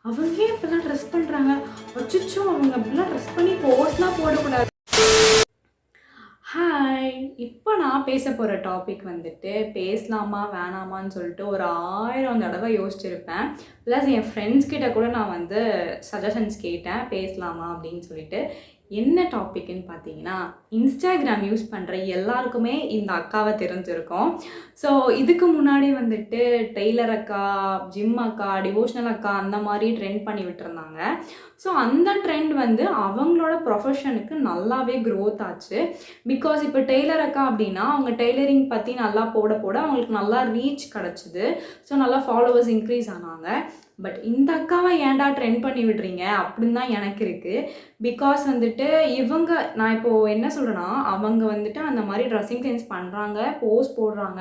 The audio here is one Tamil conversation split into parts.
அவங்க ஏன் இப்படிலாம் ட்ரெஸ் பண்ணுறாங்க? அச்சச்சோ! அவங்க அப்படிலாம் ட்ரெஸ் பண்ணி போஸ்ட்லாம் போடக்கூடாது. ஹாய்! இப்போ நான் பேச போகிற டாபிக் வந்துட்டு பேசலாமா வேணாமான்னு சொல்லிட்டு ஒரு 1000 தடவை யோசிச்சிருப்பேன். ப்ளஸ் என் ஃப்ரெண்ட்ஸ் கிட்ட கூட நான் வந்து சஜஷன்ஸ் கேட்டேன் பேசலாமா அப்படின்னு சொல்லிட்டு. என்ன டாபிக்னு பார்த்தீங்கன்னா, இன்ஸ்டாகிராம் யூஸ் பண்ணுற எல்லாருக்குமே இந்த அக்காவை தெரிஞ்சிருக்கும். ஸோ இதுக்கு முன்னாடி வந்துட்டு டெய்லர் அக்கா, ஜிம் அக்கா, டிவோஷனல் அக்கா அந்த மாதிரி ட்ரெண்ட் பண்ணி விட்டுருந்தாங்க. ஸோ அந்த ட்ரெண்ட் வந்து அவங்களோட ப்ரொஃபஷனுக்கு நல்லாவே க்ரோத் ஆச்சு. பிகாஸ் இப்போ டெய்லர் அக்கா அப்படின்னா அவங்க டெய்லரிங் பற்றி நல்லா போட போட அவங்களுக்கு நல்லா ரீச் கிடச்சிது. ஸோ நல்லா ஃபாலோவர்ஸ் இன்க்ரீஸ் ஆனாங்க. பட் இந்த அக்காவை ஏன்டா ட்ரெண்ட் பண்ணி விடுறீங்க அப்படின்னு தான் எனக்கு இருக்குது. பிகாஸ் வந்துட்டு இவங்க நான் இப்போது என்ன சொல்கிறேன்னா, அவங்க வந்துட்டு அந்த மாதிரி ட்ரெஸ்ஸிங் சென்ஸ் பண்ணுறாங்க, போஸ்ட் போடுறாங்க.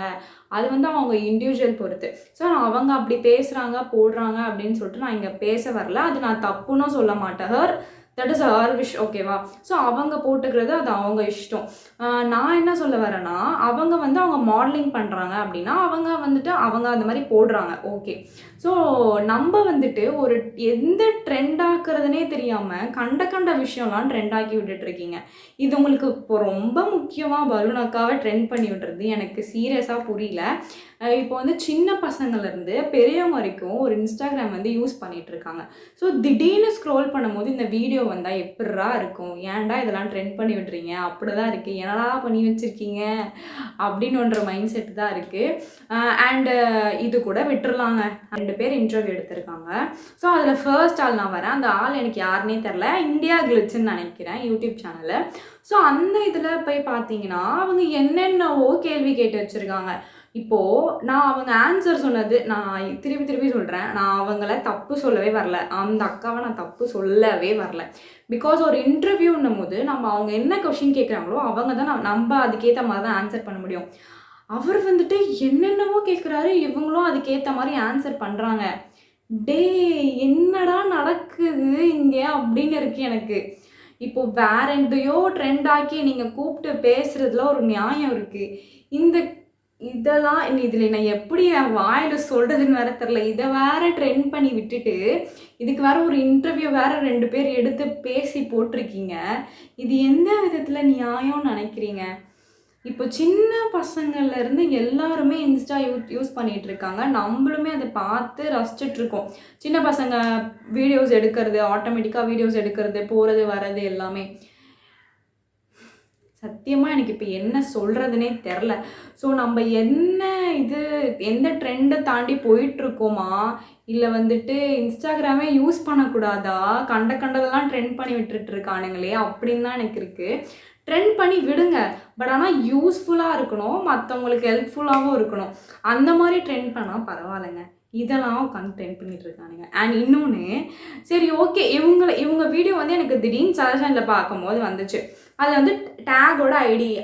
அது வந்து அவங்க இண்டிவிஜுவல் பொறுத்து. ஸோ அவங்க அப்படி பேசுகிறாங்க போடுறாங்க அப்படின்னு சொல்லிட்டு நான் இங்கே பேச வரல. அது நான் தப்புன்னு சொல்ல மாட்டேன். That is her wish. ஓகேவா? ஸோ அவங்க போட்டுக்கிறது அது அவங்க இஷ்டம். நான் என்ன சொல்ல வரேன்னா, அவங்க வந்து அவங்க மாடலிங் பண்ணுறாங்க அப்படின்னா அவங்க அந்த மாதிரி போடுறாங்க. ஓகே. ஸோ நம்ம வந்துட்டு ஒரு எந்த ட்ரெண்ட் ஆக்குறதுனே தெரியாமல் கண்ட விஷயம்லாம் ட்ரெண்ட் ஆக்கி விட்டுட்ருக்கீங்க. இது உங்களுக்கு இப்போ ரொம்ப முக்கியமாக பலூன் அக்காவை ட்ரெண்ட் பண்ணி விடுறது எனக்கு சீரியஸாக புரியல. இப்போ வந்து சின்ன பசங்கள்லேருந்து பெரியவங்க வரைக்கும் ஒரு இன்ஸ்டாகிராம் வந்து யூஸ் பண்ணிகிட்ருக்காங்க. ஸோ திடீர்னு ஸ்க்ரோல் பண்ணும்போது இந்த வீடியோ வந்தால் எப்படிரா இருக்கும்? ஏன்டா இதெல்லாம் ட்ரெண்ட் பண்ணி விடுறீங்க? அப்படி தான் இருக்குது. என்னடா பண்ணி வச்சுருக்கீங்க அப்படின்னுன்ற மைண்ட் செட் தான் இருக்குது. அண்டு இது கூட விட்டுறலாங்க. 2 பேர் இன்டர்வியூ எடுத்திருக்காங்க. ஸோ அதில் ஃபர்ஸ்ட் ஆள் நான் வரேன். அந்த ஆள் எனக்கு யாருன்னே தெரில. இந்தியா கிளிட்ஸ்ன்னு நினைக்கிறேன் யூடியூப் சேனலு. ஸோ அந்த இதில் போய் பார்த்தீங்கன்னா அவங்க என்னென்னவோ கேள்வி கேட்டு வச்சுருக்காங்க. இப்போது நான் அவங்க ஆன்சர் சொன்னது நான் திருப்பி சொல்கிறேன். நான் அவங்கள தப்பு சொல்லவே வரல. அந்த அக்காவை நான் தப்பு சொல்லவே வரல. பிகாஸ் ஒரு இன்டர்வியூன்னும் போது அவங்க என்ன கொஷின் கேட்குறாங்களோ அவங்க தான் நம்ம அதுக்கேற்ற மாதிரி தான் ஆன்சர் பண்ண முடியும். அவர் வந்துட்டு என்னென்னவோ கேட்குறாரு, இவங்களும் அதுக்கேற்ற மாதிரி ஆன்சர் பண்ணுறாங்க. என்னடா நடக்குது இங்கே அப்படின்னு இருக்குது எனக்கு. இப்போது வேற எந்தையோ ட்ரெண்ட் ஆக்கி நீங்கள் கூப்பிட்டு பேசுகிறதுல ஒரு நியாயம் இருக்குது. இதெல்லாம் இதில் நான் எப்படி என் வாயில் சொல்கிறதுன்னு வேற தெரில. இதை வேற ட்ரெண்ட் பண்ணி விட்டுட்டு இதுக்கு வேற ஒரு இன்டர்வியூ வேற 2 பேர் எடுத்து பேசி போட்டிருக்கீங்க. இது எந்த விதத்தில் நியாயம்னு நினைக்கிறீங்க? இப்போ சின்ன பசங்கள்லேருந்து எல்லாருமே இன்ஸ்டா யூஸ் பண்ணிகிட்டு இருக்காங்க. நம்மளுமே அதை பார்த்து ரசிச்சிட்ருக்கோம். சின்ன பசங்க வீடியோஸ் எடுக்கிறது, ஆட்டோமேட்டிக்காக வீடியோஸ் எடுக்கிறது, போகிறது வர்றது எல்லாமே. சத்தியமாக எனக்கு இப்போ என்ன சொல்கிறதுனே தெரில. ஸோ நம்ம எந்த ட்ரெண்டை தாண்டி போயிட்டுருக்கோமா, இல்லை வந்துட்டு இன்ஸ்டாகிராமே யூஸ் பண்ணக்கூடாதா? கண்டதெல்லாம் ட்ரெண்ட் பண்ணி விட்டுட்டுருக்கானுங்களே அப்படின்னு தான் எனக்கு இருக்குது. ட்ரெண்ட் பண்ணி விடுங்க. பட் ஆனால் யூஸ்ஃபுல்லாக இருக்கணும், மற்றவங்களுக்கு ஹெல்ப்ஃபுல்லாகவும் இருக்கணும். அந்த மாதிரி ட்ரெண்ட் பண்ணால் பரவாயில்லைங்க. இதெல்லாம் உட்காந்து ட்ரெண்ட் பண்ணிகிட்டு இருக்கானுங்க. அண்ட் இன்னொன்று, சரி ஓகே, இவங்க வீடியோ வந்து எனக்கு திடீர்னு சஜஷனில் பார்க்கும்போது வந்துச்சு. அதில் வந்து டேகோட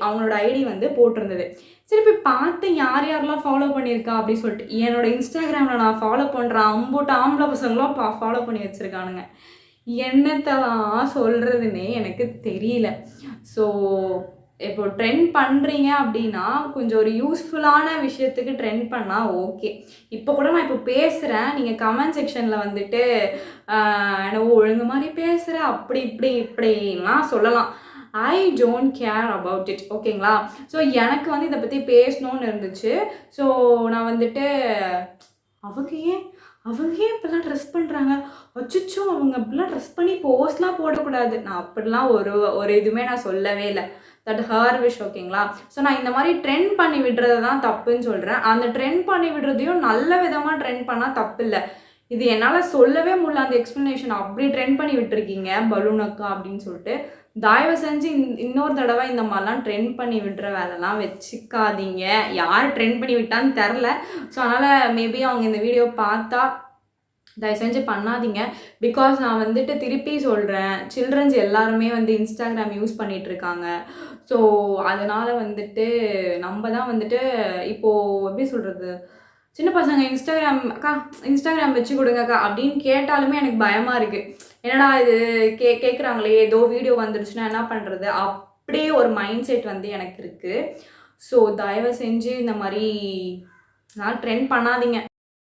அவங்களோட ஐடி வந்து போட்டிருந்தது. சரி போய் பார்த்து யாரெல்லாம் ஃபாலோ பண்ணியிருக்கா அப்படின்னு சொல்லிட்டு என்னோடய இன்ஸ்டாகிராமில் நான் ஃபாலோ பண்ணுற அம்பூட்டு ஆம்பளை பசங்களும் ஃபாலோ பண்ணி வச்சுருக்கானுங்க. என்னத்தெல்லாம் சொல்கிறதுனே எனக்கு தெரியல. ஸோ இப்போ ட்ரெண்ட் பண்ணுறீங்க அப்படின்னா கொஞ்சம் ஒரு யூஸ்ஃபுல்லான விஷயத்துக்கு ட்ரெண்ட் பண்ணால் ஓகே. இப்போ கூட நான் இப்போ பேசுகிறேன், நீங்கள் கமெண்ட் செக்ஷனில் வந்துட்டு என்னவோ ஒழுங்கு மாதிரி பேசுகிற அப்படி இப்படிலாம் சொல்லலாம். I don't care about it. ஓகேங்களா? ஸோ எனக்கு வந்து இதை பற்றி பேசணுன்னு இருந்துச்சு. ஸோ நான் வந்துட்டு அவங்க ஏன் இப்படிலாம் ட்ரெஸ் பண்ணுறாங்க? அச்சச்சோ! அவங்க அப்படிலாம் ட்ரெஸ் பண்ணி போஸ்ட்லாம் போடக்கூடாது. நான் அப்படிலாம் ஒரு இதுவுமே நான் சொல்லவே இல்லை. That her wish. ஓகேங்களா? ஸோ நான் இந்த மாதிரி ட்ரெண்ட் பண்ணி விடுறது தான் தப்புன்னு சொல்கிறேன். அந்த ட்ரெண்ட் பண்ணி விடுறதையும் நல்ல விதமாக ட்ரெண்ட் பண்ணால் தப்பு இல்லை. இது என்னால் சொல்லவே முடியல அந்த எக்ஸ்ப்ளனேஷன். அப்படி ட்ரெண்ட் பண்ணி விட்டுருக்கீங்க பலூன் அக்கா அப்படின்னு சொல்லிட்டு. தயவு செஞ்சு இன்னொரு தடவை இந்த மாதிரிலாம் ட்ரெண்ட் பண்ணி விடுற வேலைலாம் வச்சுக்காதீங்க. யார் ட்ரெண்ட் பண்ணி விட்டான்னு தெரில. ஸோ அதனால் மேபி அவங்க இந்த வீடியோ பார்த்தா தயவு செஞ்சு பண்ணாதீங்க. பிகாஸ் நான் வந்துட்டு திருப்பி சொல்கிறேன், சில்ட்ரன்ஸ் எல்லாருமே வந்து இன்ஸ்டாகிராம் யூஸ் பண்ணிகிட்ருக்காங்க. ஸோ அதனால் வந்துட்டு நம்ம தான் வந்துட்டு இப்போது எப்படி சொல்கிறது, சின்ன பசங்க இன்ஸ்டாகிராம் வச்சு கொடுங்கக்கா அப்படின்னு கேட்டாலுமே எனக்கு பயமாக இருக்குது. என்னடா இது கேட்குறாங்களே, ஏதோ வீடியோ வந்துடுச்சுன்னா என்ன பண்ணுறது, அப்படியே ஒரு மைண்ட் செட் வந்து எனக்கு இருக்குது. ஸோ தயவு செஞ்சு இந்த மாதிரி ட்ரெண்ட் பண்ணாதீங்க.